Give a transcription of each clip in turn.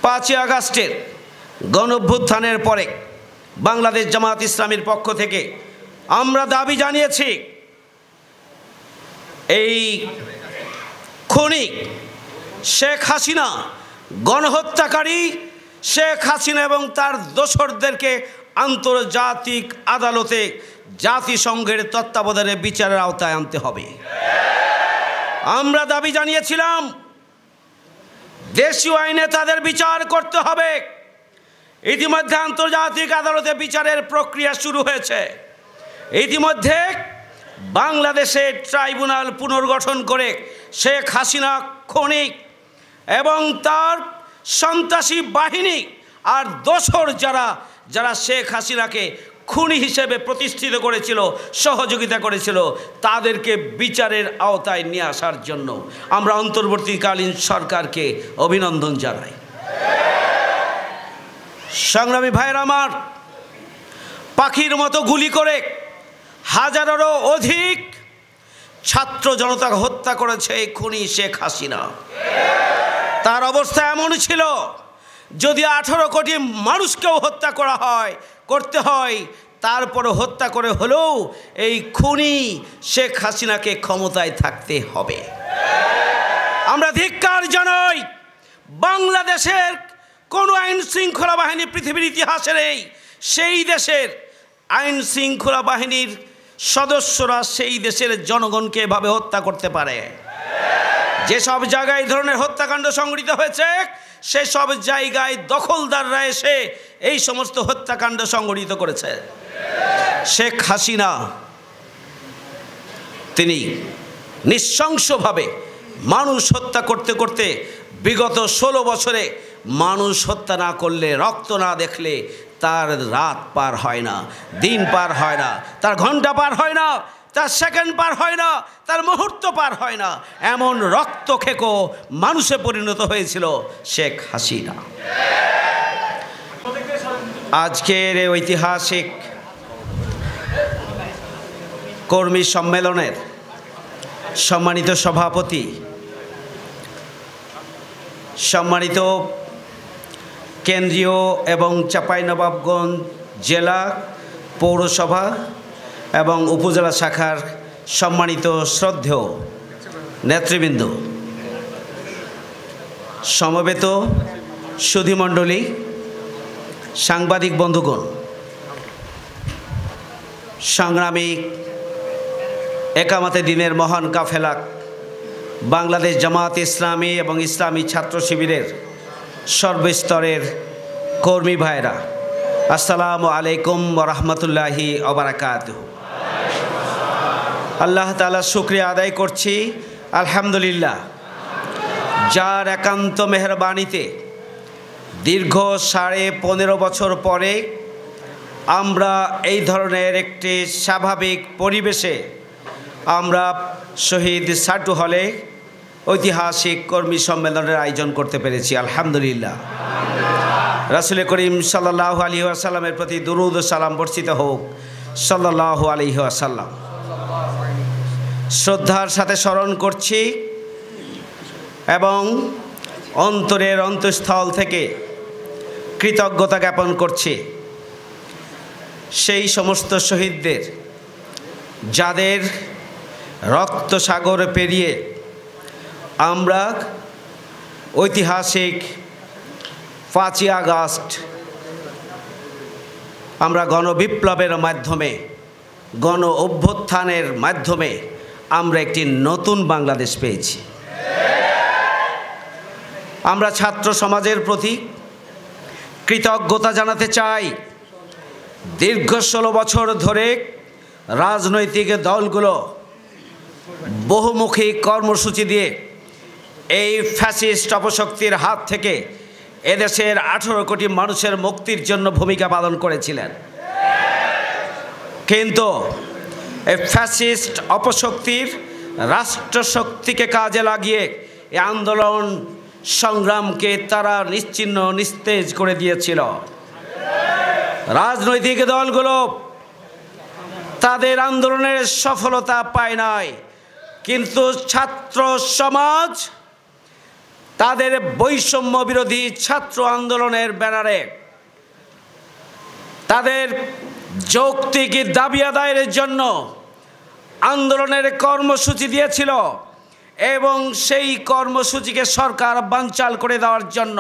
5ই আগস্টের গণঅভ্যুত্থানের পরে বাংলাদেশ জামায়াত ইসলামীর পক্ষ থেকে আমরা দাবি জানিয়েছি, এই খুনি শেখ হাসিনা, গণহত্যাকারী শেখ হাসিনা এবং তার দোসরদেরকে আন্তর্জাতিক আদালতে জাতিসংঘের তত্ত্বাবধানে বিচারের আওতায় আনতে হবে। আমরা দাবি জানিয়েছিলাম দেশীয় আইনে তাদের বিচার করতে হবে। ইতিমধ্যে আন্তর্জাতিক আদালতে বিচারের প্রক্রিয়া শুরু হয়েছে। ইতিমধ্যে বাংলাদেশে ট্রাইব্যুনাল পুনর্গঠন করে শেখ হাসিনা খুনি এবং তার সন্ত্রাসী বাহিনী আর দোসর যারা শেখ হাসিনাকে খুনি হিসেবে প্রতিষ্ঠিত করেছিল, সহযোগিতা করেছিল, তাদেরকে বিচারের আওতায় নিয়ে আসার জন্য আমরা অন্তর্বর্তীকালীন সরকারকে অভিনন্দন জানাই। সংগ্রামী ভাইয়েরা আমার, পাখির মতো গুলি করে হাজারেরও অধিক ছাত্র জনতা হত্যা করেছে এই খুনি শেখ হাসিনা। তার অবস্থা এমন ছিল, যদি 18 কোটি মানুষকেও হত্যা করতে হয়, তারপরে হত্যা করে হলেও এই খুনি শেখ হাসিনাকে ক্ষমতায় থাকতে হবে। আমরা ধিক্কার জানাই, বাংলাদেশের কোনো আইন শৃঙ্খলা বাহিনী পৃথিবীর ইতিহাসের সেই দেশের আইন শৃঙ্খলা বাহিনীর সদস্যরা সেই দেশের জনগণকে এভাবে হত্যা করতে পারে। যেসব জায়গায় এই ধরনের হত্যাকাণ্ড সংঘটিত হয়েছে, সেসব জায়গায় দখলদাররা এসে এই সমস্ত হত্যাকাণ্ড সংঘটিত করেছে। শেখ হাসিনা তিনি নৃশংসভাবে মানুষ হত্যা করতে করতে বিগত 16 বছরে মানুষ হত্যা না করলে, রক্ত না দেখলে তার রাত পার হয় না, দিন পার হয় না, তার ঘন্টা পার হয় না, তার সেকেন্ড পার হয় না, তার মুহূর্ত পার হয় না। এমন রক্ত খেকো মানুষে পরিণত হয়েছিল শেখ হাসিনা। আজকের এই ঐতিহাসিক কর্মী সম্মেলনের সম্মানিত সভাপতি, সম্মানিত কেন্দ্রীয় এবং চাঁপাইনবাবগঞ্জ জেলা পৌরসভা এবং উপজেলা শাখার সম্মানিত শ্রদ্ধেয় নেতৃবৃন্দ, সমবেত সুধীমণ্ডলী, সাংবাদিক বন্ধুগণ, সংগ্রামী একামতে দিনের মহান কাফেলা বাংলাদেশ জামায়াত ইসলামী এবং ইসলামী ছাত্র শিবিরের সর্বস্তরের কর্মী ভাইরা, আসসালামু আলাইকুম ওয়া রাহমাতুল্লাহি ওয়া বারাকাতুহু। আল্লাহ তাআলার শুকরিয়া আদায় করছি, আলহামদুলিল্লাহ, যার একান্ত মেহেরবানিতে দীর্ঘ 15.5 বছর পরে আমরা এই ধরনের একটি স্বাভাবিক পরিবেশে আমরা শহীদ সাটু হলে ঐতিহাসিক কর্মী সম্মেলনের আয়োজন করতে পেরেছি, আলহামদুলিল্লাহ। রাসূল করিম সাল্লাল্লাহু আলাইহি ওয়াসাল্লামের প্রতি দুরূদ ও সালাম বর্ষিত হোক, সাল্লাল্লাহু আলাইহি ওয়াসাল্লাম। শ্রদ্ধার সাথে স্মরণ করছি এবং অন্তরের অন্তঃস্থল থেকে কৃতজ্ঞতা জ্ঞাপন করছি সেই সমস্ত শহীদদের, যাদের রক্ত সাগর পেরিয়ে আমরা ঐতিহাসিক 5ই আগস্ট আমরা গণবিপ্লবের মাধ্যমে, গণ অভ্যুত্থানের মাধ্যমে আমরা একটি নতুন বাংলাদেশ পেয়েছি। আমরা ছাত্র সমাজের প্রতি কৃতজ্ঞতা জানাতে চাই। দীর্ঘ 16 বছর ধরে রাজনৈতিক দলগুলো বহুমুখী কর্মসূচি দিয়ে এই ফ্যাসিস্ট অপশক্তির হাত থেকে এদেশের 18 কোটি মানুষের মুক্তির জন্য ভূমিকা পালন করেছিলেন। কিন্তু এই ফ্যাসিস্ট অপশক্তির রাষ্ট্রশক্তিকে কাজে লাগিয়ে এই আন্দোলন সংগ্রামকে তারা নিশ্চিহ্ন নিস্তেজ করে দিয়েছিল। রাজনৈতিক দলগুলো তাদের আন্দোলনের সফলতা পায় নাই, কিন্তু ছাত্র সমাজ তাদের বৈষম্য বিরোধী ছাত্র আন্দোলনের ব্যানারে তাদের যৌক্তিক দাবি আদায়ের জন্য আন্দোলনের কর্মসূচি দিয়েছিল এবং সেই কর্মসূচিকে সরকার বানচাল করে দেওয়ার জন্য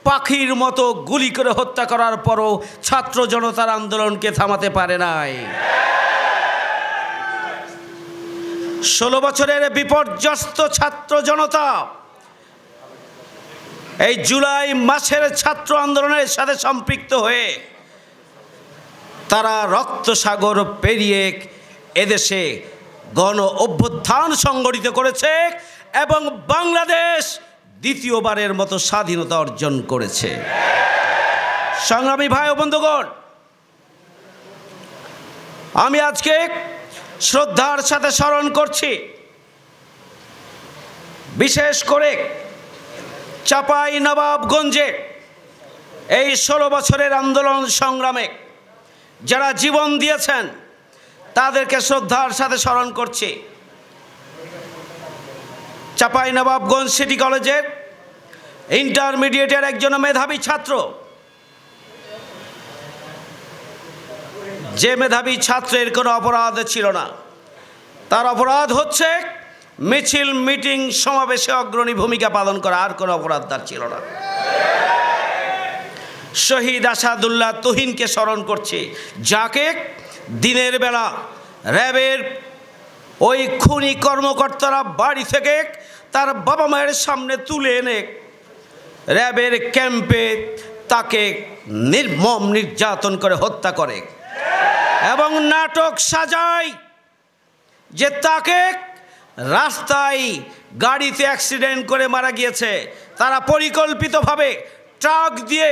পাখির মতো গুলি করে হত্যা করার পরও ছাত্র জনতার আন্দোলনকে থামাতে পারে নাই। 16 বছরের বিপর্যস্ত ছাত্র জনতা এই জুলাই মাসের ছাত্র আন্দোলনের সাথে সম্পৃক্ত হয়ে তারা রক্তসাগর পেরিয়ে এদেশে গণ অভ্যুত্থান সংগঠিত করেছে এবং বাংলাদেশ দ্বিতীয়বারের মতো স্বাধীনতা অর্জন করেছে। সংগ্রামী ভাই ও বন্ধুগণ, আমি আজকে শ্রদ্ধার সাথে স্মরণ করছি বিশেষ করে চাঁপাইনবাবগঞ্জে এই 16 বছরের আন্দোলন সংগ্রামে যারা জীবন দিয়েছেন তাদেরকে শ্রদ্ধার সাথে স্মরণ করছি। চাঁপাইনবাবগঞ্জ সিটি কলেজের ইন্টারমিডিয়েটের একজন মেধাবী ছাত্র, যে মেধাবী ছাত্রের কোনো অপরাধ ছিল না, তার অপরাধ হচ্ছে মিছিল মিটিং সমাবেশে অগ্রণী ভূমিকা পালন করা, আর কোনো অপরাধ তার ছিল না। শহীদ আসাদুল্লাহ তুহিনকে স্মরণ করছি, যাকে দিনের বেলা র্যাবের ওই খুনি কর্মকর্তারা বাড়ি থেকে তার বাবা মায়ের সামনে তুলে এনে র্যাবের ক্যাম্পে তাকে নির্মম নির্যাতন করে হত্যা করে এবং নাটক সাজায় যে তাকে রাস্তায় গাড়িতে অ্যাক্সিডেন্ট করে মারা গিয়েছে। তারা পরিকল্পিতভাবে ট্রাক দিয়ে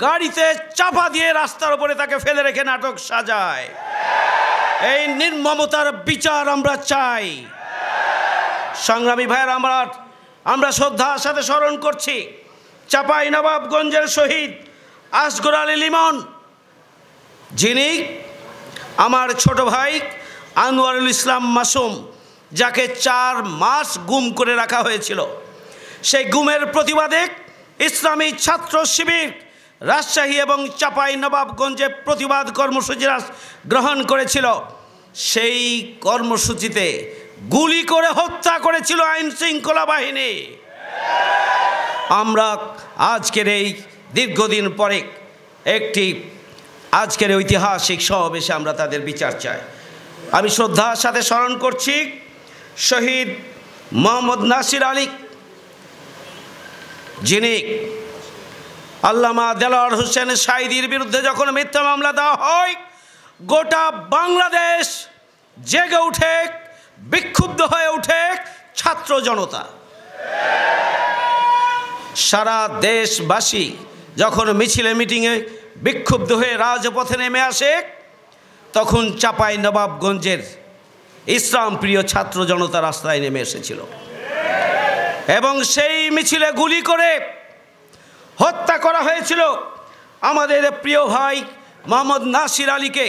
গাড়িতে চাপা দিয়ে রাস্তার উপরে তাকে ফেলে রেখে নাটক সাজায়। এই নির্মমতার বিচার আমরা চাই। সংগ্রামী ভাইয়ের আমরা শ্রদ্ধার সাথে স্মরণ করছি চাঁপাইনবাবগঞ্জের শহীদ আসগর আলী লিমন, যিনি আমার ছোট ভাই আনোয়ারুল ইসলাম মাসুম, যাকে 4 মাস গুম করে রাখা হয়েছিল। সেই গুমের প্রতিবাদে ইসলামী ছাত্র শিবির রাজশাহী এবং চাঁপাইনবাবগঞ্জে প্রতিবাদ কর্মসূচি গ্রহণ করেছিল। সেই কর্মসূচিতে গুলি করে হত্যা করেছিল আইন শৃঙ্খলা বাহিনী। আমরা আজকের এই দীর্ঘদিন পরে আজকের ঐতিহাসিক সমাবেশে আমরা তাদের বিচার চাই। আমি শ্রদ্ধার সাথে স্মরণ করছি শহীদ মোহাম্মদ নাসির আলী, যিনি আল্লামা দেলোয়ার হোসেন সাঈদীর বিরুদ্ধে যখন মিথ্যা মামলা দেওয়া হয়, গোটা বাংলাদেশ জেগে উঠে বিক্ষুব্ধ হয়ে ওঠে ছাত্র জনতা। সারা দেশবাসী যখন মিছিলে মিটিংয়ে বিক্ষুব্ধ হয়ে রাজপথে নেমে আসে, তখন চাঁপাইনবাবগঞ্জের ইসলাম প্রিয় ছাত্র জনতা রাস্তায় নেমে এসেছিল এবং সেই মিছিলে গুলি করে হত্যা করা হয়েছিল আমাদের প্রিয় ভাই মোহাম্মদ নাসির আলীকে।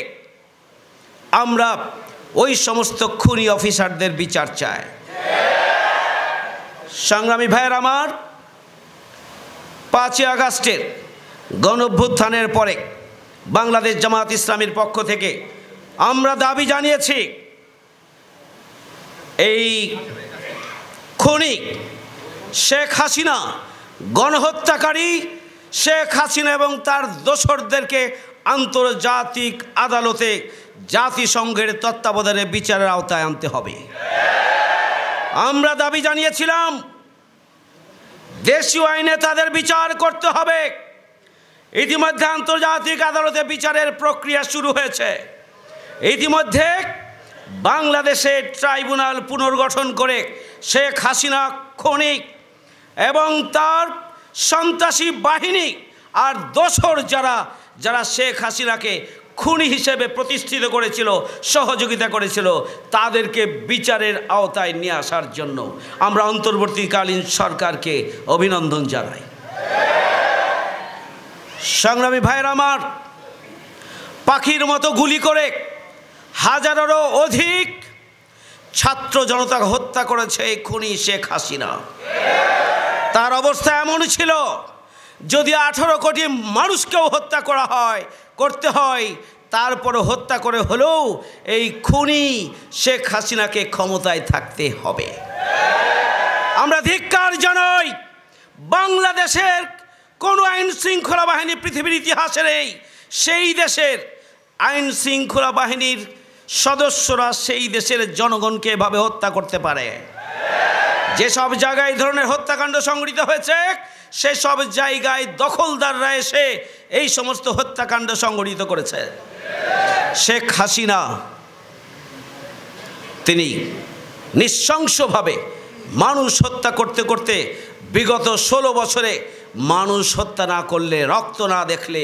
আমরা ওই সমস্ত খুনি অফিসারদের বিচার চাই। সংগ্রামী ভাইয়ের 5ই আগস্টের গণঅভ্যুত্থানের পরে বাংলাদেশ জামাত ইসলামীর পক্ষ থেকে আমরা দাবি জানিয়েছি এই খুনি শেখ হাসিনা, গণহত্যাকারী শেখ হাসিনা এবং তার দোসরদেরকে আন্তর্জাতিক আদালতে জাতিসংঘের তত্ত্বাবধানে বিচারের আওতায় আনতে হবে। আমরা দাবি জানিয়েছিলাম দেশীয় আইনে তাদের বিচার করতে হবে। ইতিমধ্যে আন্তর্জাতিক আদালতে বিচারের প্রক্রিয়া শুরু হয়েছে। ইতিমধ্যে বাংলাদেশে ট্রাইব্যুনাল পুনর্গঠন করে শেখ হাসিনা খুনি এবং তার সন্ত্রাসী বাহিনী আর দোসর যারা শেখ হাসিনাকে খুনি হিসেবে প্রতিষ্ঠিত করেছিল, সহযোগিতা করেছিল, তাদেরকে বিচারের আওতায় নিয়ে আসার জন্য আমরা অন্তর্বর্তীকালীন সরকারকে অভিনন্দন জানাই। সংগ্রামী ভাইয়েরা, পাখির মতো গুলি করে হাজারেরও অধিক ছাত্র জনতা হত্যা করেছে এই খুনি শেখ হাসিনা। তার অবস্থা এমন ছিল, যদি 18 কোটি মানুষকেও হত্যা করতে হয়, তারপরে হত্যা করে হলেও এই খুনি শেখ হাসিনাকে ক্ষমতায় থাকতে হবে। আমরা ধিক্কার জানাই, বাংলাদেশের কোনো আইন শৃঙ্খলা বাহিনী পৃথিবীর ইতিহাসে নেই। সেই দেশের আইন শৃঙ্খলা বাহিনীর সদস্যরা সেই দেশের জনগণকে এভাবে হত্যা করতে পারে। যেসব জায়গায় এই ধরনের হত্যাকাণ্ড সংঘটিত হয়েছে, সেসব জায়গায় দখলদাররা এসে এই সমস্ত হত্যাকাণ্ড সংঘটিত করেছে। শেখ হাসিনা তিনি নৃশংসভাবে মানুষ হত্যা করতে করতে বিগত 16 বছরে মানুষ হত্যা না করলে, রক্ত না দেখলে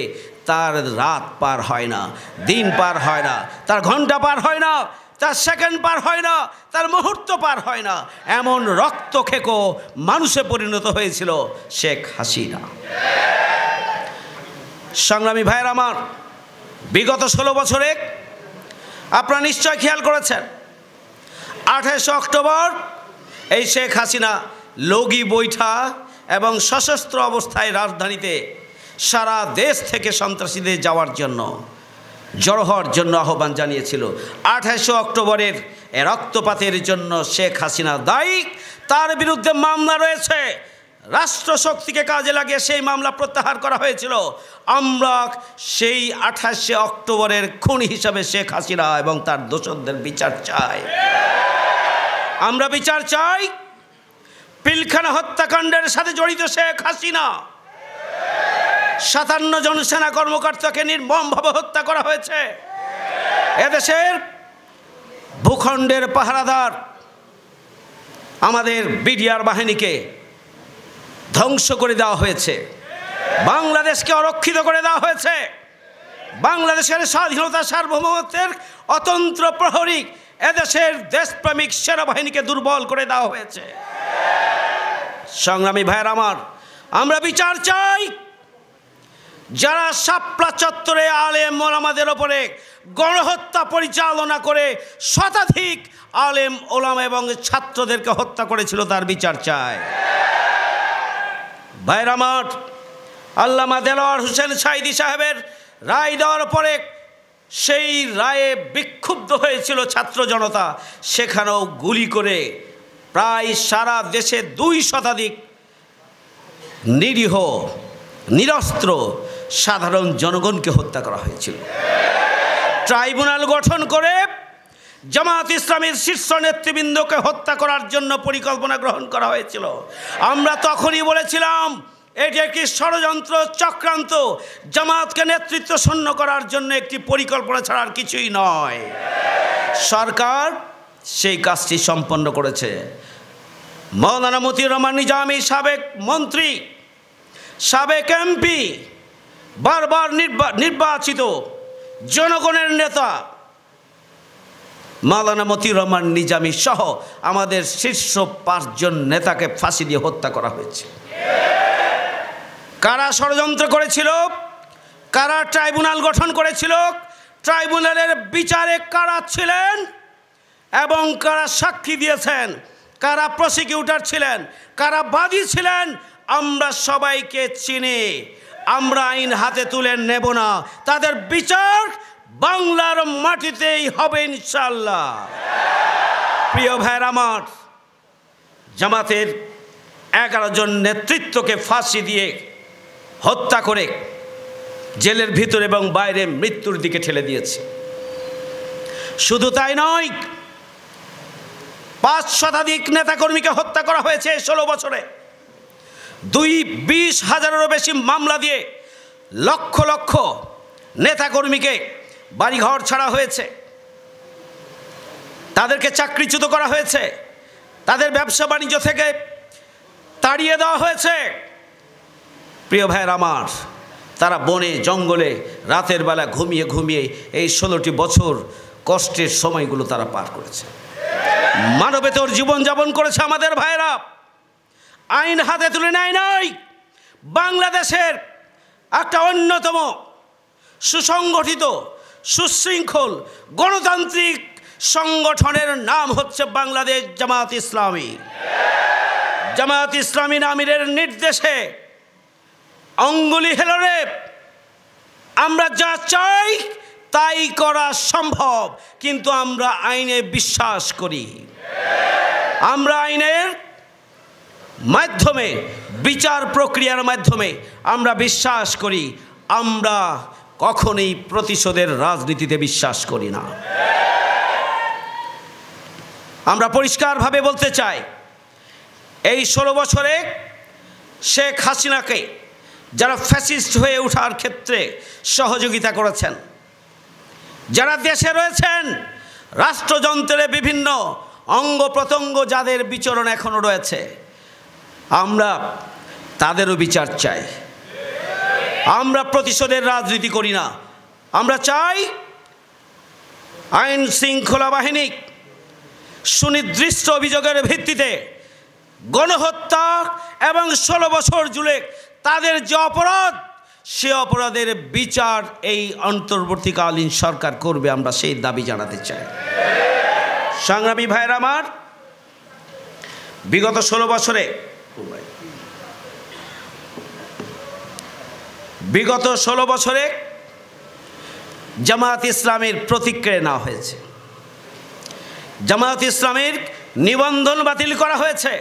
তার রাত পার হয় না, দিন পার হয় না, তার ঘন্টা পার হয় না, তার সেকেন্ড পার হয় না, তার মুহূর্ত পার হয় না। এমন রক্তখেকো মানুষে পরিণত হয়েছিল শেখ হাসিনা। সংগ্রামী ভাইয়ের আমার, বিগত 16 বছরে আপনারা নিশ্চয় খেয়াল করেছেন, 28 অক্টোবর এই শেখ হাসিনা লগি বৈঠা এবং সশস্ত্র অবস্থায় রাজধানীতে সারা দেশ থেকে সন্ত্রাসীদের যাওয়ার জন্য, জড়ো হওয়ার জন্য আহ্বান জানিয়েছিল। 28 অক্টোবরের রক্তপাতের জন্য শেখ হাসিনা দায়ী। তার বিরুদ্ধে মামলা রয়েছে, রাষ্ট্রশক্তিকে কাজে লাগিয়ে সেই মামলা প্রত্যাহার করা হয়েছিল। আমরা সেই 28 অক্টোবরের খুনি হিসাবে শেখ হাসিনা এবং তার দোষরদের বিচার চাই। আমরা বিচার চাই পিলখানা হত্যাকাণ্ডের সাথে জড়িত শেখ হাসিনা। 57 জন সেনা কর্মকর্তাকে নির্মমভাবে হত্যা করা হয়েছে। এদেশের ভূখণ্ডের পাহারাদার আমাদের বিডিআর বাহিনীকে ধ্বংস করে দেওয়া হয়েছে, বাংলাদেশকে অরক্ষিত করে দেওয়া হয়েছে। বাংলাদেশের স্বাধীনতা সার্বভৌমত্বের অতন্ত্র প্রহরী এদেশের দেশপ্রেমিক সেনাবাহিনীকে দুর্বল করে দেওয়া হয়েছে। সংগ্রামী ভাইয়ের আমার, আমরা বিচার চাই যারা শাপলা চত্বরে আলেম ওলামাদের ওপরে গণহত্যা পরিচালনা করে শতাধিক আলেম ওলামা এবং ছাত্রদেরকে হত্যা করেছিল, তার বিচার চাই। ভাইয়ের আমার, আল্লামা দেলোয়ার হোসেন সাঈদী সাহেবের রায় দেওয়ার পরে সেই রায়ে বিক্ষুব্ধ হয়েছিল ছাত্র জনতা। সেখানেও গুলি করে প্রায় সারা দেশে 2 শতাধিক নিরীহ নিরস্ত্র সাধারণ জনগণকে হত্যা করা হয়েছিল। ট্রাইব্যুনাল গঠন করে জামাত ইসলামীর শীর্ষ নেতৃবৃন্দকে হত্যা করার জন্য পরিকল্পনা গ্রহণ করা হয়েছিল। আমরা তখনই বলেছিলাম এটি একটি ষড়যন্ত্র, চক্রান্ত, জামাতকে নেতৃত্ব শূন্য করার জন্য একটি পরিকল্পনা ছাড়া আর কিছুই নয়। সরকার সেই কাজটি সম্পন্ন করেছে। মাওলানা মতিউর রহমান নিজামী সাবেক মন্ত্রী, সাবেক এমপি, বারবার নির্বাচিত জনগণের নেতা মাওলানা মতিউর রহমান নিজামী সহ আমাদের শীর্ষ 5 জন নেতাকে ফাঁসি দিয়ে হত্যা করা হয়েছে। কারা ষড়যন্ত্র করেছিল, কারা ট্রাইব্যুনাল গঠন করেছিল, ট্রাইব্যুনালের বিচারে কারা ছিলেন এবং কারা সাক্ষী দিয়েছেন, কারা প্রসিকিউটর ছিলেন, কারা বাদী ছিলেন, আমরা সবাইকে চিনি। আমরা আইন হাতে তুলে নেব না, তাদের বিচার বাংলার মাটিতেই হবে ইনশাআল্লাহ। প্রিয় ভাইয়ের আমার, জামাতের 11 জন নেতৃত্বকে ফাঁসি দিয়ে হত্যা করে জেলের ভিতর এবং বাইরে মৃত্যুর দিকে ঠেলে দিয়েছে। শুধু তাই নয়, 5 শতাধিক নেতাকর্মীকে হত্যা করা হয়েছে 16 বছরে। 20,000-এরও বেশি মামলা দিয়ে লক্ষ লক্ষ নেতাকর্মীকে বাড়িঘর ছাড়া হয়েছে, তাদেরকে চাকরিচ্যুত করা হয়েছে, তাদের ব্যবসা বাণিজ্য থেকে তাড়িয়ে দেওয়া হয়েছে। প্রিয় ভাইয়ের আমার, তারা বনে জঙ্গলে রাতের বেলা ঘুমিয়ে ঘুমিয়ে এই 16টি বছর কষ্টের সময়গুলো তারা পার করেছে, মানবেতর জীবনযাপন করেছে আমাদের ভাইয়েরা। আইন হাতে তুলে নেয় নাই। বাংলাদেশের একটা অন্যতম সুসংগঠিত, সুশৃঙ্খল, গণতান্ত্রিক সংগঠনের নাম হচ্ছে বাংলাদেশ জামাত ইসলামী। জামায়াত ইসলামী আমিরের নির্দেশে অঙ্গুলি হেলনে আমরা যা চাই তাই করা সম্ভব, কিন্তু আমরা আইনে বিশ্বাস করি। আমরা আইনের মাধ্যমে, বিচার প্রক্রিয়ার মাধ্যমে আমরা বিশ্বাস করি। আমরা কখনোই প্রতিশোধের রাজনীতিতে বিশ্বাস করি না। আমরা পরিষ্কারভাবে বলতে চাই, এই 16 বছরে শেখ হাসিনাকে যারা ফ্যাসিস্ট হয়ে ওঠার ক্ষেত্রে সহযোগিতা করেছেন, যারা দেশে রয়েছেন, রাষ্ট্রযন্ত্রের বিভিন্ন অঙ্গ প্রত্যঙ্গ যাদের বিচরণ এখনো রয়েছে, আমরা তাদেরও বিচার চাই। আমরা প্রতিশোধের রাজনীতি করি না। আমরা চাই আইন শৃঙ্খলা বাহিনী সুনির্দিষ্ট অভিযোগের ভিত্তিতে গণহত্যা এবং 16 বছর জুড়ে তাদের যে অপরাধ, সে অপরাধের বিচার এই অন্তর্বর্তীকালীন সরকার করবে। আমরা সেই দাবি জানাতে চাই। সংগ্রামী ভাইয়েরা আমার, বিগত 16 বছরে জামায়াত ইসলামের প্রতিক্রিয়া নেওয়া হয়েছে। জামায়াত ইসলামের নিবন্ধন বাতিল করা হয়েছে।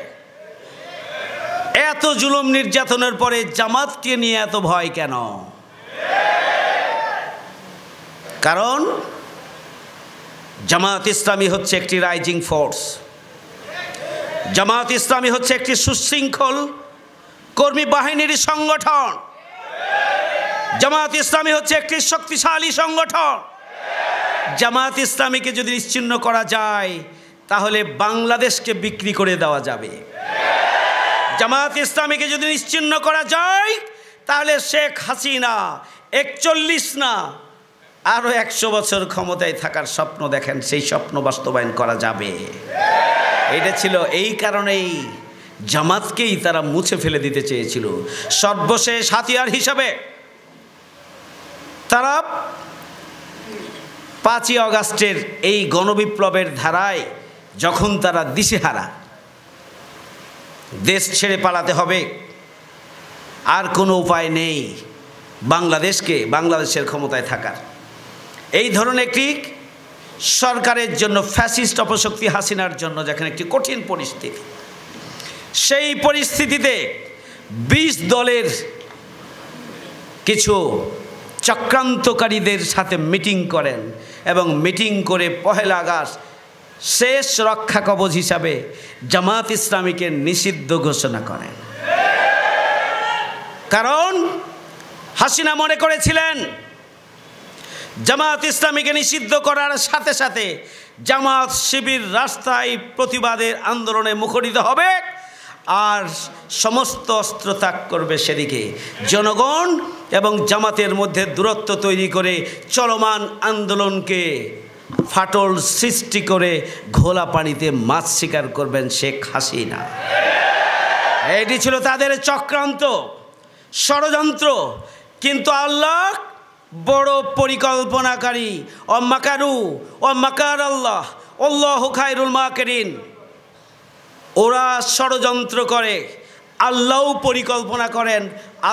এত জুলুম নির্যাতনের পরে জামাতকে নিয়ে এত ভয় কেন? কারণ জামায়াত ইসলামী হচ্ছে একটি রাইজিং ফোর্স। জামায়াত ইসলামী হচ্ছে একটি সুশৃঙ্খল কর্মী বাহিনীর সংগঠন। জামায়াত ইসলামী হচ্ছে একটি শক্তিশালী সংগঠন। জামায়াত ইসলামীকে যদি নিশ্চিহ্ন করা যায়, তাহলে বাংলাদেশকে বিক্রি করে দেওয়া যাবে। জামায়াত ইসলামীকে যদি নিশ্চিহ্ন করা যায়, তাহলে শেখ হাসিনা 41 না আরো 100 বছর ক্ষমতায় থাকার স্বপ্ন দেখেন, সেই স্বপ্ন বাস্তবায়ন করা যাবে। এটা ছিল, এই কারণেই জামাতকেই তারা মুছে ফেলে দিতে চেয়েছিল। সর্বশেষ হাতিয়ার হিসাবে তারা 5ই আগস্টের এই গণবিপ্লবের ধারায় যখন তারা দিশেহারা, দেশ ছেড়ে পালাতে হবে, আর কোনো উপায় নেই বাংলাদেশের ক্ষমতায় থাকার, এই ধরনের একটি সরকারের জন্য, ফ্যাসিস্ট অপশক্তি হাসিনার জন্য যেখানে একটি কঠিন পরিস্থিতি, সেই পরিস্থিতিতে 20 দলের কিছু চক্রান্তকারীদের সাথে মিটিং করেন এবং মিটিং করে 1 আগস্ট শেষ রক্ষা কবচ হিসাবে জামায়াত ইসলামীকে নিষিদ্ধ ঘোষণা করেন। কারণ হাসিনা মনে করেছিলেন জামায়াত ইসলামীকে নিষিদ্ধ করার সাথে সাথে জামায়াত শিবির রাস্তায় প্রতিবাদের আন্দোলনে মুখরিত হবে আর সমস্ত অস্ত্র ত্যাগ করবে। সেদিকে জনগণ এবং জামাতের মধ্যে দূরত্ব তৈরি করে চলমান আন্দোলনকে ফাটল সৃষ্টি করে ঘোলা পানিতে মাছ শিকার করবেন শেখ হাসিনা। এটি ছিল তাদের চক্রান্ত, ষড়যন্ত্র। কিন্তু আল্লাহ বড় পরিকল্পনাকারী। ও মাকারু ও মাকার আল্লাহ, আল্লাহু খায়রুল মাকিরিন। ওরা ষড়যন্ত্র করে, আল্লাহও পরিকল্পনা করেন।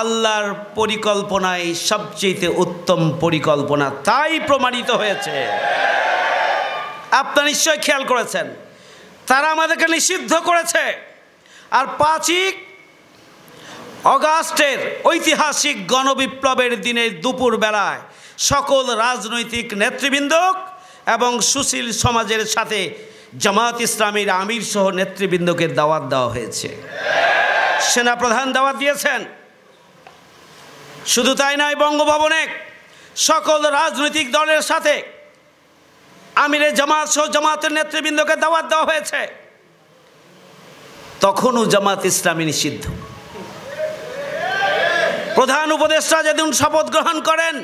আল্লাহর পরিকল্পনায় সবচেয়ে উত্তম পরিকল্পনা, তাই প্রমাণিত হয়েছে। আপনারা নিশ্চয় খেয়াল করেছেন, তারা আমাদেরকে নিষিদ্ধ করেছে। আর 5ই আগস্টের ঐতিহাসিক গণবিপ্লবের দিনের দুপুর বেলায় সকল রাজনৈতিক নেতৃবৃন্দ এবং সুশীল সমাজের সাথে জামায়াত ইসলামীর আমির সহ নেতৃবৃন্দকে দাওয়াত দেওয়া হয়েছে। সেনাপ্রধান দাওয়াত দিয়েছেন। শুধু তাই নয়, বঙ্গভবনে সকল রাজনৈতিক দলের সাথে আমিরে জামাত সহ জামাতের নেতৃবৃন্দকে দাওয়াত দেওয়া হয়েছে। তখনও জামাত ইসলামী নিষিদ্ধ। প্রধান উপদেষ্টা যেদিন শপথ গ্রহণ করেন,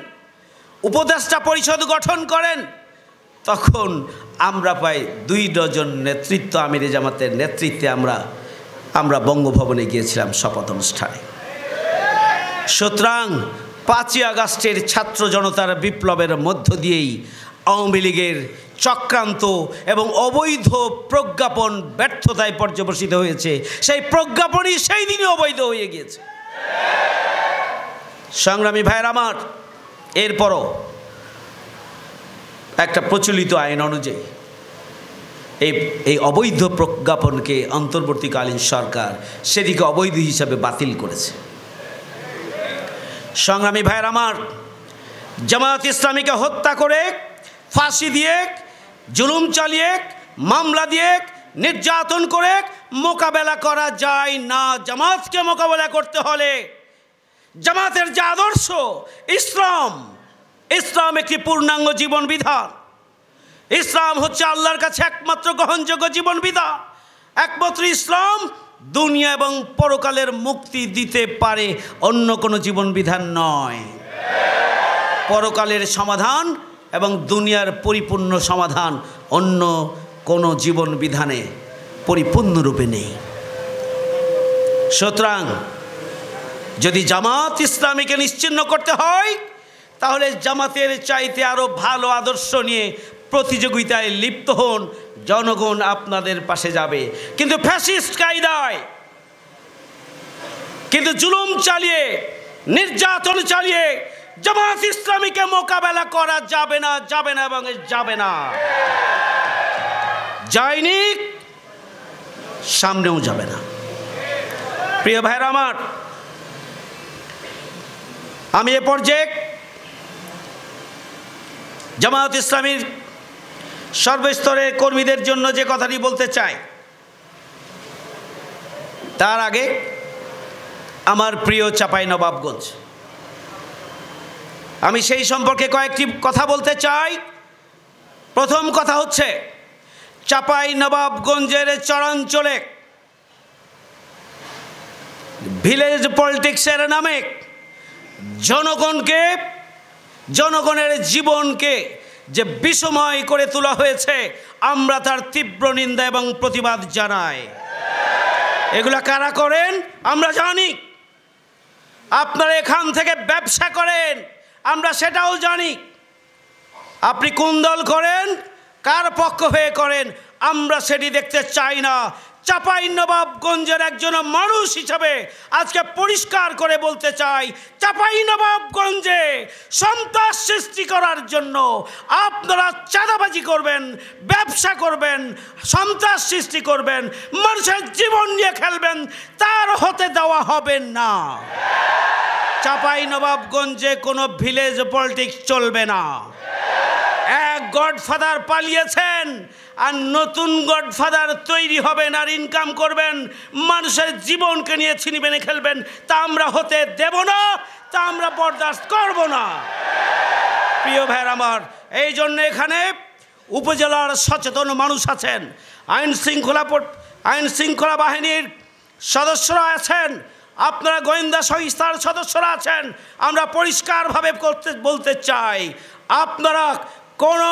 উপদেষ্টা পরিষদ গঠন করেন, তখন আমরা প্রায় 2 ডজন নেতৃত্ব আমিরে জামাতের নেতৃত্বে আমরা বঙ্গভবনে গিয়েছিলাম শপথ অনুষ্ঠানে। সুতরাং 5ই আগস্টের ছাত্র জনতার বিপ্লবের মধ্য দিয়েই আওয়ামী লীগের চক্রান্ত এবং অবৈধ প্রজ্ঞাপন ব্যর্থতায় পর্যবসিত হয়েছে। সেই প্রজ্ঞাপনই সেই দিনই অবৈধ হয়ে গিয়েছে। সংগ্রামী ভাইয়ের আমার, এরপরও একটা প্রচলিত আইন অনুযায়ী এই অবৈধ প্রজ্ঞাপনকে অন্তর্বর্তীকালীন সরকার সেটিকে অবৈধ হিসাবে বাতিল করেছে। সংগ্রামী ভাইয়ের আমার, জামায়াত ইসলামীকে হত্যা করে, ফাঁসি দিয়ে, জুলুম চালিয়ে, মামলা দিয়ে, নির্যাতন করে মোকাবেলা করা যায় না। জামাতকে মোকাবেলা করতে হলে জামাতের যে আদর্শ ইসলাম একটি পূর্ণাঙ্গ জীবন বিধান। ইসলাম হচ্ছে আল্লাহর কাছে একমাত্র গ্রহণযোগ্য জীবন বিধান। একমাত্র ইসলাম দুনিয়া এবং পরকালের মুক্তি দিতে পারে, অন্য কোনো জীবন বিধান নয়। পরকালের সমাধান এবং দুনিয়ার পরিপূর্ণ সমাধান অন্য কোনো জীবন বিধানে পরিপূর্ণরূপে নেই। সুতরাং যদি জামাত ইসলামীকে নিশ্চিহ্ন করতে হয়, তাহলে জামাতের চাইতে আরও ভালো আদর্শ নিয়ে প্রতিযোগিতায় লিপ্ত হন, জনগণ আপনাদের পাশে যাবে। কিন্তু ফ্যাসিস্ট কায়দায়, কিন্তু জুলুম চালিয়ে, নির্যাতন চালিয়ে জামাত ইসলামীকে মোকাবেলা করা যাবে না, যাবে না এবং যাবে না। যায়নি, সামনেও যাবে না। প্রিয় ভাইরা আমার, আমি এ পর্যায়ে জামাত ইসলামীর সর্বস্তরের কর্মীদের জন্য যে কথাটি বলতে চাই, তার আগে আমার প্রিয় চাঁপাইনবাবগঞ্জ, আমি সেই সম্পর্কে কয়েকটি কথা বলতে চাই। প্রথম কথা হচ্ছে, চাঁপাইনবাবগঞ্জের চরাঞ্চলে ভিলেজ পলিটিক্সের নামে জনগণের জীবনকে যে বিষময় করে তোলা হয়েছে, আমরা তার তীব্র নিন্দা এবং প্রতিবাদ জানাই। এগুলা কারা করেন আমরা জানি। আপনারা এখান থেকে ব্যবসা করেন, আমরা সেটাও জানি। আপনি কোন দল করেন, কার পক্ষ হয়ে করেন, আমরা সেটি দেখতে চাই না। চাঁপাইনবাবগঞ্জের একজন মানুষ হিসাবে আজকে পরিষ্কার করে বলতে চাই, চাঁপাইনবাবগঞ্জে সন্ত্রাস সৃষ্টি করার জন্য আপনারা চাঁদাবাজি করবেন, ব্যবসা করবেন, সন্ত্রাস সৃষ্টি করবেন, মানুষের জীবন নিয়ে খেলবেন, তার হতে দেওয়া হবে না। চাঁপাইনবাবগঞ্জে কোনো ভিলেজ পলিটিক্স চলবে না। এক গডফাদার পালিয়েছেন, আর নতুন গডফাদার তৈরি হবেন, আর ইনকাম করবেন, মানুষের জীবনকে নিয়ে ছিনিমিনি খেলবেন, তা আমরা হতে দেব না, তা আমরা বরদাস্ত করব না। প্রিয় ভাইয়ের আমার, এই জন্য এখানে উপজেলার সচেতন মানুষ আছেন, আইন শৃঙ্খলা বাহিনীর সদস্যরা আছেন, আপনারা গোয়েন্দা সংস্থার সদস্যরা আছেন। আমরা পরিষ্কারভাবে বলতে চাই, আপনারা কোনো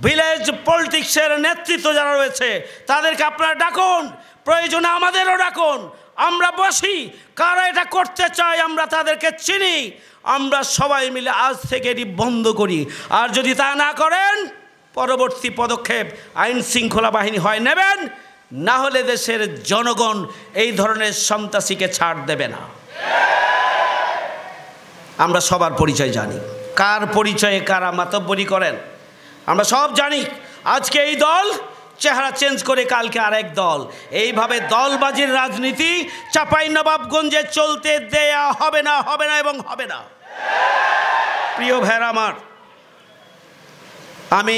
ভিলেজ পলিটিক্সের নেতৃত্ব যারা রয়েছে তাদেরকে আপনারা ডাকুন, প্রয়োজনে আমাদেরও ডাকুন, আমরা বসি, কারা এটা করতে চায় আমরা তাদেরকে চিনি, আমরা সবাই মিলে আজ থেকে এটি বন্ধ করি। আর যদি তা না করেন, পরবর্তী পদক্ষেপ আইন শৃঙ্খলা বাহিনী হয় নেবেন, না হলে দেশের জনগণ এই ধরনের সন্ত্রাসীকে ছাড় দেবে না। আমরা সবার পরিচয় জানি, কার পরিচয়ে কারা মাতব্বরি করেন আমরা সব জানি। আজকে এই দল, চেহারা চেঞ্জ করে কালকে আরেক দল, এইভাবে দলবাজির রাজনীতি চাঁপাইনবাবগঞ্জে চলতে দেয়া হবে না, হবে না এবং হবে না। প্রিয় ভাইরা আমার, আমি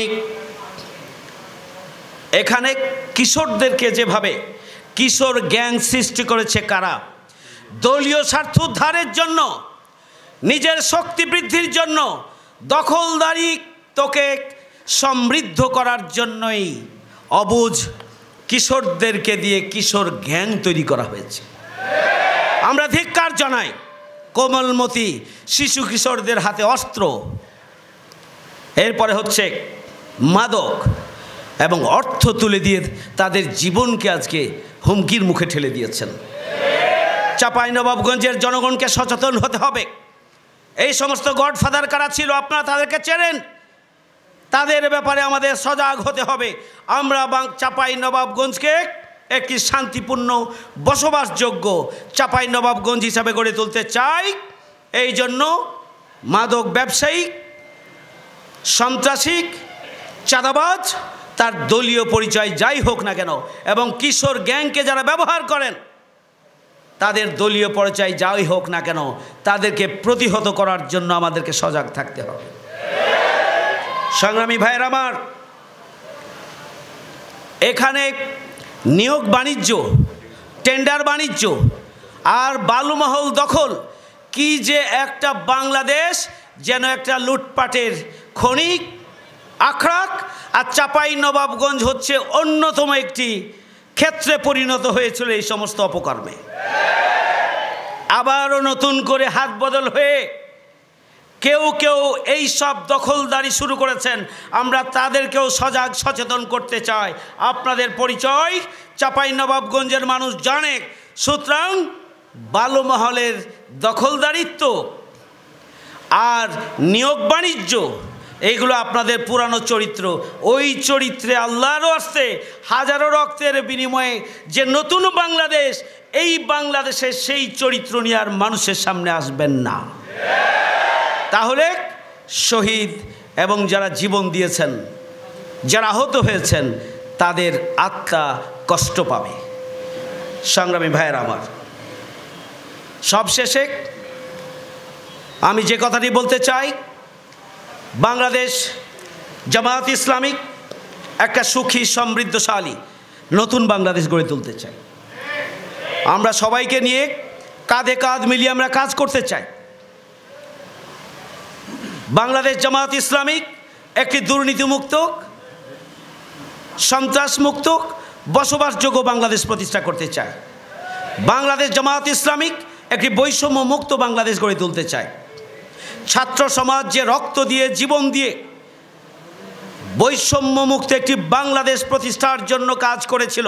এখানে কিশোরদেরকে যেভাবে কিশোর গ্যাং সৃষ্টি করেছে কারা, দলীয় স্বার্থ উদ্ধারের জন্য, নিজের শক্তি বৃদ্ধির জন্য, দখলদারি তোকে সমৃদ্ধ করার জন্যই অবুঝ কিশোরদেরকে দিয়ে কিশোর গ্যাং তৈরি করা হয়েছে। আমরা ধিক্কার জানাই কোমলমতি শিশু কিশোরদের হাতে অস্ত্র, এরপরে হচ্ছে মাদক এবং অর্থ তুলে দিয়ে তাদের জীবনকে আজকে হুমকির মুখে ঠেলে দিয়েছেন। চাঁপাইনবাবগঞ্জের জনগণকে সচেতন হতে হবে। এই সমস্ত গডফাদার কারা ছিল আপনারা তাদেরকে চেনেন, তাদের ব্যাপারে আমাদের সজাগ হতে হবে। আমরা চাঁপাই নবাবগঞ্জকে একটি শান্তিপূর্ণ বসবাসযোগ্য চাঁপাই নবাবগঞ্জ হিসাবে গড়ে তুলতে চাই। এই জন্য মাদক ব্যবসায়ী, সন্ত্রাসী, চাঁদাবাজ, তার দলীয় পরিচয় যাই হোক না কেন, এবং কিশোর গ্যাংকে যারা ব্যবহার করেন তাদের দলীয় পরিচয় যাই হোক না কেন, তাদেরকে প্রতিহত করার জন্য আমাদেরকে সজাগ থাকতে হবে। সংগ্রামী ভাইয়ের আমার, এখানে নিয়োগ বাণিজ্য, টেন্ডার বাণিজ্য আর বালুমহল দখল কি যে একটা বাংলাদেশ যেন একটা লুটপাটের খনি আখড়াক, আর চাঁপাই নবাবগঞ্জ হচ্ছে অন্যতম একটি ক্ষেত্রে পরিণত হয়েছিল এই সমস্ত অপকর্মে। আবারও নতুন করে হাত বদল হয়ে কেউ কেউ এই সব দখলদারি শুরু করেছেন। আমরা তাদেরকেও সজাগ সচেতন করতে চাই। আপনাদের পরিচয় চাঁপাই নবাবগঞ্জের মানুষ জানে, সুতরাং বালুমহলের দখলদারিত্ব আর নিয়োগ বাণিজ্য এইগুলো আপনাদের পুরানো চরিত্র। ওই চরিত্রে আল্লাহরও আসতে হাজারো রক্তের বিনিময়ে যে নতুন বাংলাদেশ, এই বাংলাদেশে সেই চরিত্র নিয়ে আর মানুষের সামনে আসবেন না। তাহলে শহীদ এবং যারা জীবন দিয়েছেন, যারা আহত হয়েছেন, তাদের আত্মা কষ্ট পাবে। সংগ্রামী ভাইয়ের আমার, সবশেষে আমি যে কথাটি বলতে চাই, বাংলাদেশ জামায়াত ইসলামী একটা সুখী সমৃদ্ধশালী নতুন বাংলাদেশ গড়ে তুলতে চাই। আমরা সবাইকে নিয়ে কাঁধে কাঁধ মিলিয়ে আমরা কাজ করতে চাই। বাংলাদেশ জামায়াত ইসলামী একটি দুর্নীতিমুক্ত, সন্ত্রাসমুক্ত, বসবাসযোগ্য বাংলাদেশ প্রতিষ্ঠা করতে চায়। বাংলাদেশ জামায়াত ইসলামী একটি বৈষম্য মুক্ত বাংলাদেশ গড়ে তুলতে চায়। ছাত্র সমাজ যে রক্ত দিয়ে, জীবন দিয়ে বৈষম্য মুক্ত একটি বাংলাদেশ প্রতিষ্ঠার জন্য কাজ করেছিল,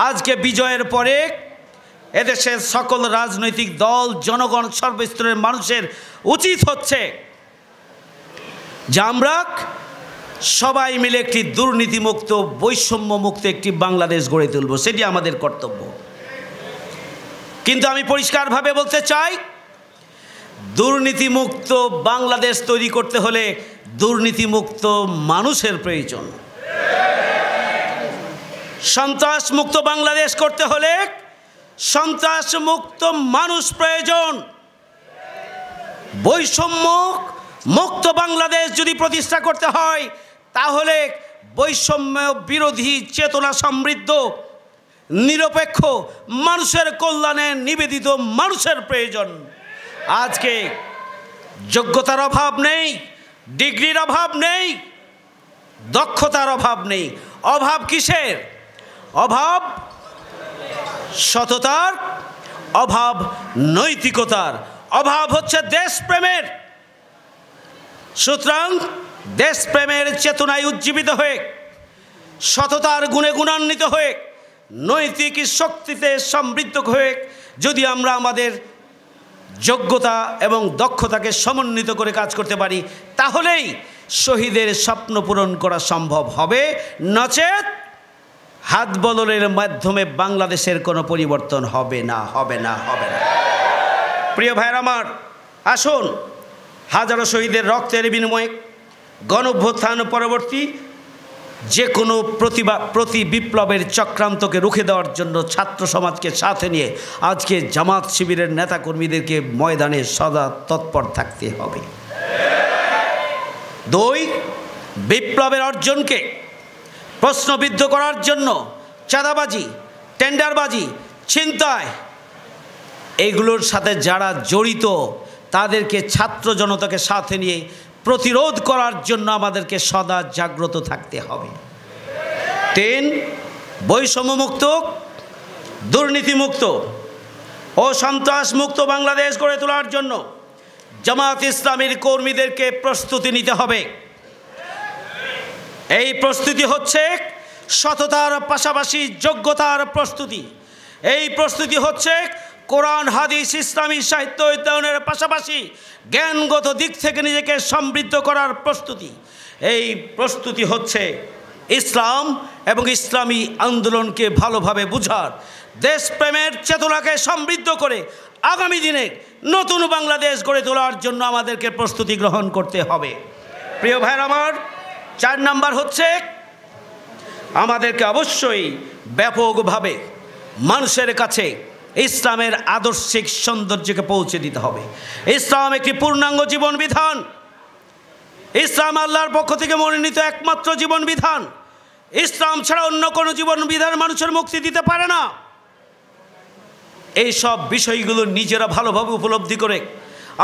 আজকে বিজয়ের পরে এদেশের সকল রাজনৈতিক দল, জনগণ, সর্বস্তরের মানুষের উচিত হচ্ছে যে আমরা সবাই মিলে একটি দুর্নীতিমুক্ত, বৈষম্যমুক্ত একটি বাংলাদেশ গড়ে তুলব। সেটি আমাদের কর্তব্য। কিন্তু আমি পরিষ্কারভাবে বলতে চাই, দুর্নীতিমুক্ত বাংলাদেশ তৈরি করতে হলে দুর্নীতিমুক্ত মানুষের প্রয়োজন। সন্ত্রাসমুক্ত বাংলাদেশ করতে হলে সন্ত্রাসমুক্ত মানুষ প্রয়োজন। বৈষম্য মুক্ত বাংলাদেশ যদি প্রতিষ্ঠা করতে হয়, তাহলে বৈষম্য বিরোধী চেতনা সমৃদ্ধ, নিরপেক্ষ, মানুষের কল্যাণে নিবেদিত মানুষের প্রয়োজন। আজকে যোগ্যতার অভাব নেই, ডিগ্রির অভাব নেই, দক্ষতার অভাব নেই। অভাব কিসের? অভাব সততার, অভাব নৈতিকতার, অভাব হচ্ছে দেশপ্রেমের। সুতরাং দেশপ্রেমের চেতনায় উজ্জীবিত হয়ে, সততার গুণে গুণান্বিত হয়ে, নৈতিক শক্তিতে সমৃদ্ধ হয়ে যদি আমরা আমাদের যোগ্যতা এবং দক্ষতাকে সমন্বিত করে কাজ করতে পারি, তাহলেই শহীদের স্বপ্ন পূরণ করা সম্ভব হবে। নচেত হাত বদলের মাধ্যমে বাংলাদেশের কোনো পরিবর্তন হবে না, হবে না, হবে না। প্রিয় ভাইয়ের আমার, আসুন হাজারো শহীদের রক্তের বিনিময়ে গণঅভ্যুত্থান পরবর্তী যে কোনো প্রতি বিপ্লবের চক্রান্তকে রুখে দেওয়ার জন্য ছাত্র সমাজকে সাথে নিয়ে আজকে জামাত শিবিরের নেতাকর্মীদেরকে ময়দানে সদা তৎপর থাকতে হবে। 2, বিপ্লবের অর্জনকে প্রশ্নবিদ্ধ করার জন্য চাঁদাবাজি, টেন্ডারবাজি, ছিনতাই এগুলোর সাথে যারা জড়িত তাদেরকে ছাত্র জনতাকে সাথে নিয়ে প্রতিরোধ করার জন্য আমাদেরকে সদা জাগ্রত থাকতে হবে। 3, বৈষম্যমুক্ত, দুর্নীতিমুক্ত ও সন্ত্রাসমুক্ত বাংলাদেশ গড়ে তোলার জন্য জামায়াত ইসলামীর কর্মীদেরকে প্রস্তুতি নিতে হবে। এই প্রস্তুতি হচ্ছে সততার পাশাপাশি যোগ্যতার প্রস্তুতি। এই প্রস্তুতি হচ্ছে কোরআন হাদিস ইসলামী সাহিত্য অধ্যয়নের পাশাপাশি জ্ঞানগত দিক থেকে নিজেকে সমৃদ্ধ করার প্রস্তুতি। এই প্রস্তুতি হচ্ছে ইসলাম এবং ইসলামী আন্দোলনকে ভালোভাবে বুঝার, দেশপ্রেমের চেতনাকে সমৃদ্ধ করে আগামী দিনে নতুন বাংলাদেশ গড়ে তোলার জন্য আমাদেরকে প্রস্তুতি গ্রহণ করতে হবে। প্রিয় ভাইরা আমার, 4 নাম্বার হচ্ছে আমাদেরকে অবশ্যই ব্যাপকভাবে মানুষের কাছে ইসলামের আদর্শিক সৌন্দর্যকে পৌঁছে দিতে হবে। ইসলাম একটি পূর্ণাঙ্গ জীবন বিধান। ইসলাম আল্লাহর পক্ষ থেকে মনোনীত একমাত্র জীবন বিধান। ইসলাম ছাড়া অন্য কোনো জীবন বিধান মানুষের মুক্তি দিতে পারে না। এই সব বিষয়গুলো নিজেরা ভালোভাবে উপলব্ধি করে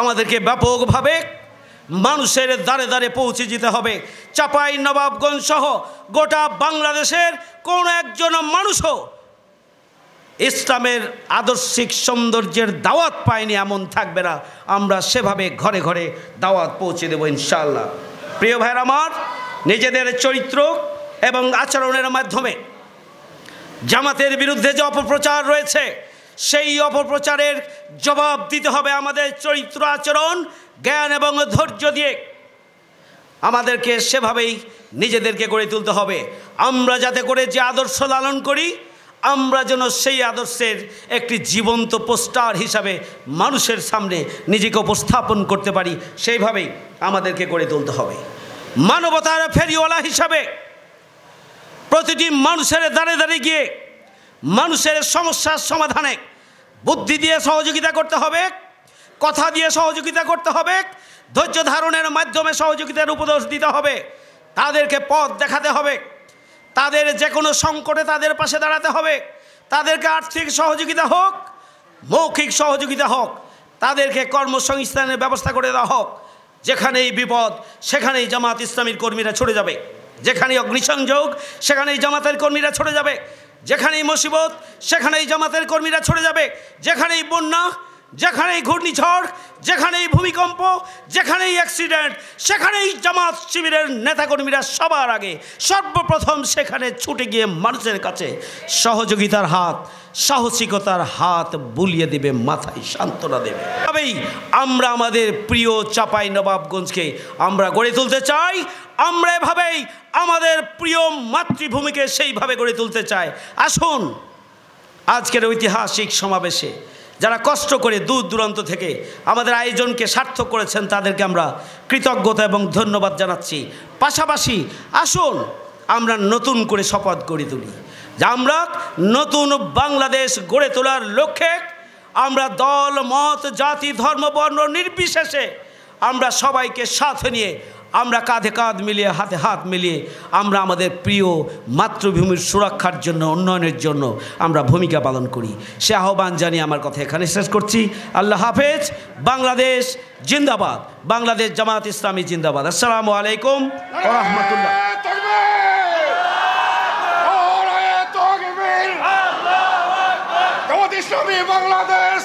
আমাদেরকে ব্যাপকভাবে মানুষের দ্বারে দ্বারে পৌঁছে যেতে হবে। চাঁপাই নবাবগঞ্জ সহ গোটা বাংলাদেশের কোনো একজন মানুষও ইসলামের আদর্শিক সৌন্দর্যের দাওয়াত পায়নি এমন থাকবে না। আমরা সেভাবে ঘরে ঘরে দাওয়াত পৌঁছে দেব ইনশাআল্লাহ। প্রিয় ভাইরা আমার, নিজেদের চরিত্র এবং আচরণের মাধ্যমে জামাতের বিরুদ্ধে যে অপপ্রচার রয়েছে, সেই অপপ্রচারের জবাব দিতে হবে আমাদের চরিত্র, আচরণ, জ্ঞান এবং ধৈর্য দিয়ে। আমাদেরকে সেভাবেই নিজেদেরকে গড়ে তুলতে হবে। আমরা যাতে করে যে আদর্শ লালন করি, আমরা যেন সেই আদর্শের একটি জীবন্ত পোস্টার হিসাবে মানুষের সামনে নিজেকে উপস্থাপন করতে পারি, সেইভাবেই আমাদেরকে গড়ে তুলতে হবে। মানবতার ফেরিওয়ালা হিসাবে প্রতিটি মানুষের দ্বারে দ্বারে গিয়ে মানুষের সমস্যার সমাধানে বুদ্ধি দিয়ে সহযোগিতা করতে হবে, কথা দিয়ে সহযোগিতা করতে হবে, ধৈর্য ধারণের মাধ্যমে সহযোগিতার উপদেশ দিতে হবে, তাদেরকে পথ দেখাতে হবে, তাদের যে কোনো সংকটে তাদের পাশে দাঁড়াতে হবে। তাদেরকে আর্থিক সহযোগিতা হোক, মৌখিক সহযোগিতা হোক, তাদেরকে কর্মসংস্থানের ব্যবস্থা করে দেওয়া হোক। যেখানেই বিপদ সেখানেই জামাত ইসলামীর কর্মীরা ছড়ে যাবে, যেখানেই অগ্নিসংযোগ সেখানেই জামাতের কর্মীরা ছড়ে যাবে, যেখানেই মুসিবত সেখানেই জামাতের কর্মীরা ছড়ে যাবে, যেখানেই বন্যা, যেখানেই ঘূর্ণিঝড়, যেখানেই ভূমিকম্প, যেখানেই অ্যাক্সিডেন্ট, সেখানেই জামাত শিবিরের নেতাকর্মীরা সবার আগে সর্বপ্রথম সেখানে ছুটে গিয়ে মানুষের কাছে সহযোগিতার হাত, সাহসিকতার হাত বুলিয়ে দেবে, মাথায় সান্ত্বনা দেবে। তবেই আমরা আমাদের প্রিয় চাঁপাই নবাবগঞ্জকে আমরা গড়ে তুলতে চাই। আমরা এভাবেই আমাদের প্রিয় মাতৃভূমিকে সেইভাবে গড়ে তুলতে চাই। আসুন আজকের ঐতিহাসিক সমাবেশে যারা কষ্ট করে দূর দূরান্ত থেকে আমাদের আয়োজনকে সার্থক করেছেন, তাদেরকে আমরা কৃতজ্ঞতা এবং ধন্যবাদ জানাচ্ছি। পাশাপাশি আসুন আমরা নতুন করে শপথ গড়ে তুলি যে আমরা নতুন বাংলাদেশ গড়ে তোলার লক্ষ্যে আমরা দল, মত, জাতি, ধর্ম, বর্ণ নির্বিশেষে আমরা সবাইকে সাথে নিয়ে আমরা কাঁধে কাঁধ মিলিয়ে, হাতে হাত মিলিয়ে আমরা আমাদের প্রিয় মাতৃভূমির সুরক্ষার জন্য, উন্নয়নের জন্য আমরা ভূমিকা পালন করি। সে আহ্বান জানিয়ে আমার কথা এখানে শেষ করছি। আল্লাহ হাফেজ। বাংলাদেশ জিন্দাবাদ। বাংলাদেশ জামাত ইসলামী জিন্দাবাদ। আসসালামু আলাইকুম ওয়া রাহমাতুল্লাহ। বাংলাদেশ